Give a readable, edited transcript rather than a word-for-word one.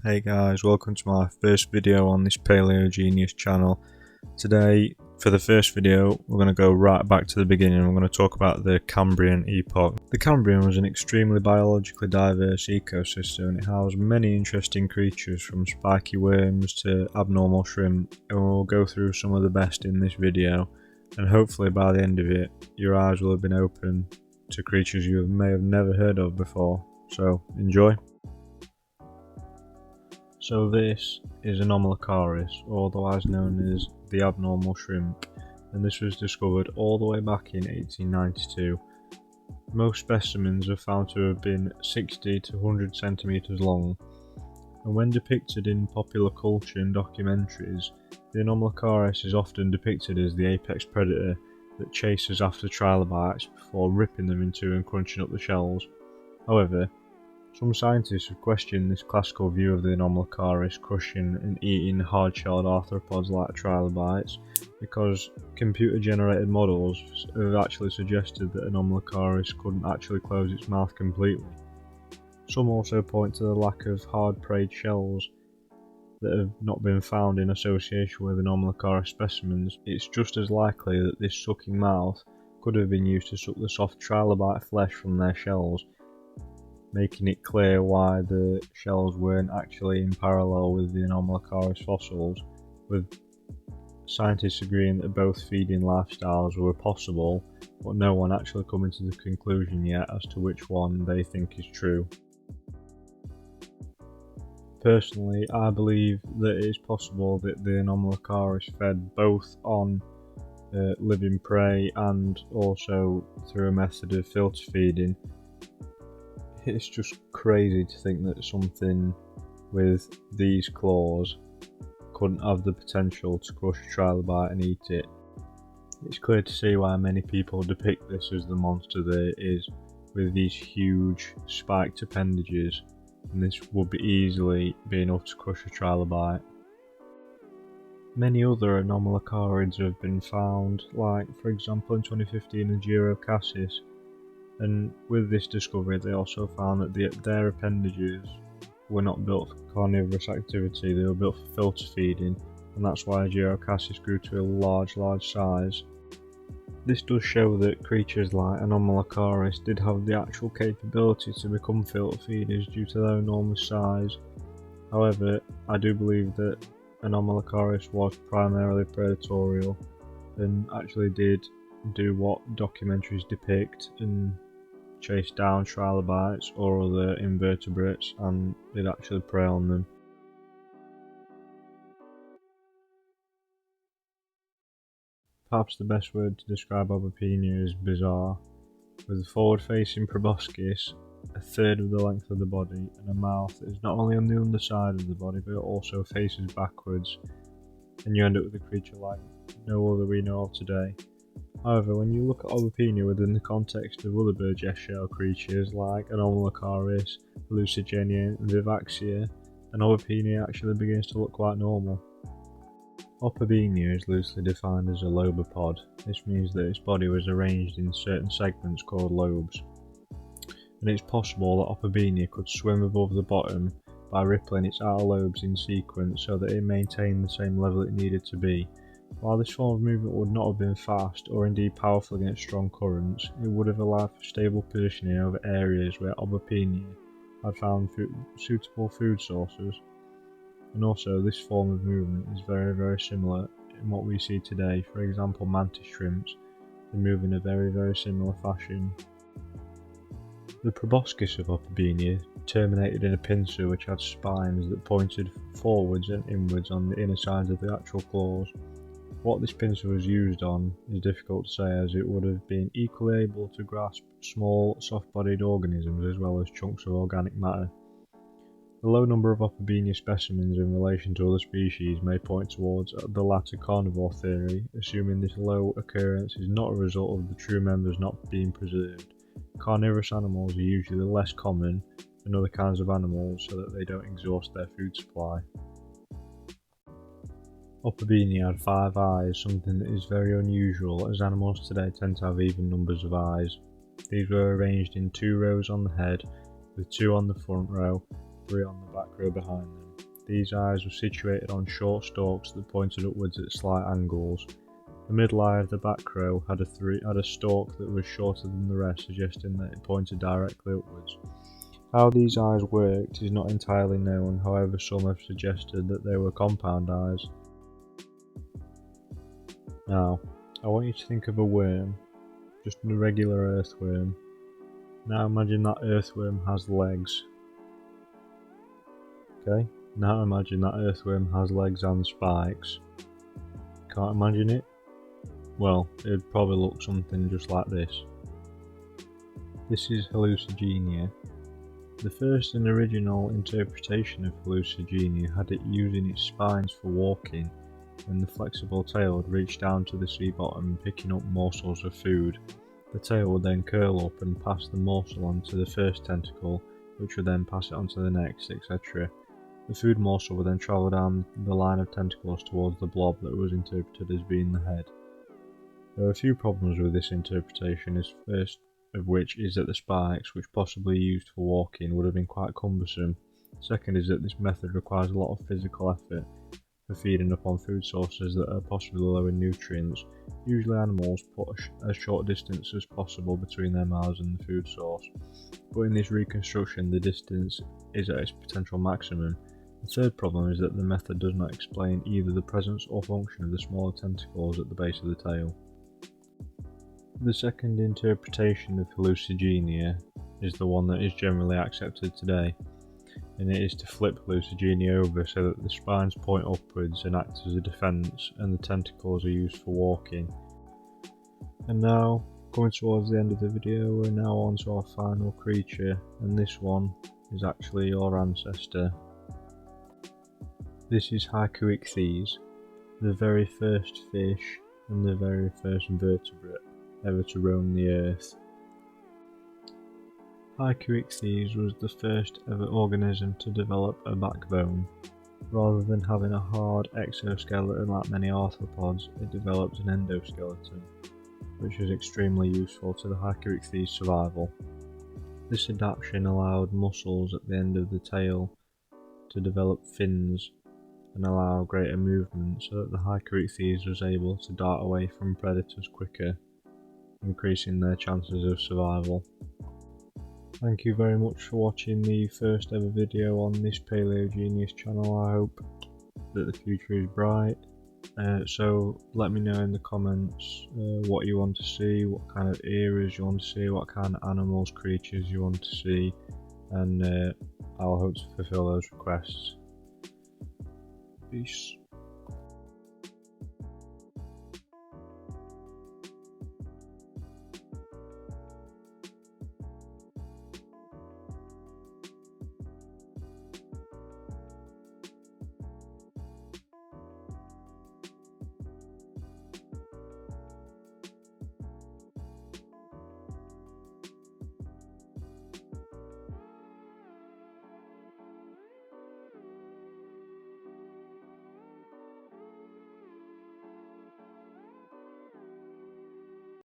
Hey guys, welcome to my first video on this Paleo Genius channel. Today, for the first video, we're going to go right back to the beginning. We're going to talk about the Cambrian Epoch. The Cambrian was an extremely biologically diverse ecosystem, and it housed many interesting creatures from spiky worms to abnormal shrimp, and we'll go through some of the best in this video, and hopefully by the end of it, your eyes will have been open to creatures you may have never heard of before. So, enjoy. So this is Anomalocaris, or otherwise known as the abnormal shrimp, and this was discovered all the way back in 1892. Most specimens are found to have been 60 to 100 centimeters long, and when depicted in popular culture and documentaries, the Anomalocaris is often depicted as the apex predator that chases after trilobites before ripping them in two and crunching up the shells. However, some scientists have questioned this classical view of the Anomalocaris crushing and eating hard-shelled arthropods like trilobites, because computer-generated models have actually suggested that Anomalocaris couldn't actually close its mouth completely. Some also point to the lack of hard-preyed shells that have not been found in association with Anomalocaris specimens. It's just as likely that this sucking mouth could have been used to suck the soft trilobite flesh from their shells, making it clear why the shells weren't actually in parallel with the Anomalocaris fossils, with scientists agreeing that both feeding lifestyles were possible, but no one actually coming to the conclusion yet as to which one they think is true. Personally, I believe that it is possible that the Anomalocaris fed both on living prey and also through a method of filter feeding. It's just crazy to think that something with these claws couldn't have the potential to crush a trilobite and eat it. It's clear to see why many people depict this as the monster that it is, with these huge spiked appendages, and this would be easily be enough to crush a trilobite. Many other Anomalocarids have been found, like for example in 2015 the Gyrocassis. And with this discovery, they also found that their appendages were not built for carnivorous activity, they were built for filter feeding, and that's why Gyrocassis grew to a large size. This does show that creatures like Anomalocaris did have the actual capability to become filter feeders due to their enormous size. However, I do believe that Anomalocaris was primarily predatorial and actually did do what documentaries depict and chase down trilobites or other invertebrates, and did actually prey on them. Perhaps the best word to describe Obopenia is bizarre, with a forward-facing proboscis, a third of the length of the body, and a mouth that is not only on the underside of the body but also faces backwards, and you end up with a creature like no other we know of today. However, when you look at Obopenia within the context of other bird shell creatures like Anomalocaris, Lucigenia and Vivaxia, then Obopenia actually begins to look quite normal. Obopenia is loosely defined as a lobopod. This means that its body was arranged in certain segments called lobes, and it's possible that Obopenia could swim above the bottom by rippling its outer lobes in sequence so that it maintained the same level it needed to be. While this form of movement would not have been fast or indeed powerful against strong currents, it would have allowed for stable positioning over areas where Obopenia had found suitable food sources. And also, this form of movement is very similar in what we see today. For example, mantis shrimps, they move in a very similar fashion. The proboscis of Obopenia terminated in a pincer which had spines that pointed forwards and inwards on the inner sides of the actual claws. What this pincer was used on is difficult to say, as it would have been equally able to grasp small, soft-bodied organisms as well as chunks of organic matter. The low number of Obopenia specimens in relation to other species may point towards the latter carnivore theory, assuming this low occurrence is not a result of the true members not being preserved. Carnivorous animals are usually less common than other kinds of animals so that they don't exhaust their food supply. Obopenia had 5 eyes, something that is very unusual as animals today tend to have even numbers of eyes. These were arranged in 2 rows on the head, with 2 on the front row, 3 on the back row behind them. These eyes were situated on short stalks that pointed upwards at slight angles. The middle eye of the back row had a stalk that was shorter than the rest, suggesting that it pointed directly upwards. How these eyes worked is not entirely known, however some have suggested that they were compound eyes. Now, I want you to think of a worm, just a regular earthworm. Now imagine that earthworm has legs. Okay, now imagine that earthworm has legs and spikes. Can't imagine it? Well, it'd probably look something just like this. This is hallucigenia. The first and original interpretation of hallucigenia had it using its spines for walking. When the flexible tail would reach down to the sea bottom, picking up morsels of food. The tail would then curl up and pass the morsel on to the first tentacle, which would then pass it on to the next, etc. The food morsel would then travel down the line of tentacles towards the blob that was interpreted as being the head. There are a few problems with this interpretation, as first of which is that the spikes, which possibly used for walking, would have been quite cumbersome. Second is that this method requires a lot of physical effort for feeding upon food sources that are possibly low in nutrients. Usually animals put as short distance as possible between their mouths and the food source, but in this reconstruction the distance is at its potential maximum. The third problem is that the method does not explain either the presence or function of the smaller tentacles at the base of the tail. The second interpretation of hallucigenia is the one that is generally accepted today, and it is to flip hallucigenia over so that the spines point upwards and act as a defence and the tentacles are used for walking. And now, coming towards the end of the video, we're now on to our final creature, and this one is actually your ancestor. This is Hycuichthys, the very first fish and the very first vertebrate ever to roam the earth. Hycuichthys was the first ever organism to develop a backbone. Rather than having a hard exoskeleton like many arthropods, it developed an endoskeleton, which was extremely useful to the Hycuichthys' survival. This adaptation allowed muscles at the end of the tail to develop fins and allow greater movement, so that the Hycuichthys was able to dart away from predators quicker, increasing their chances of survival. Thank you very much for watching the first ever video on this Paleogenius channel. I hope that the future is bright. So let me know in the comments what you want to see, what kind of eras you want to see, what kind of animals, creatures you want to see, and I'll hope to fulfill those requests. Peace.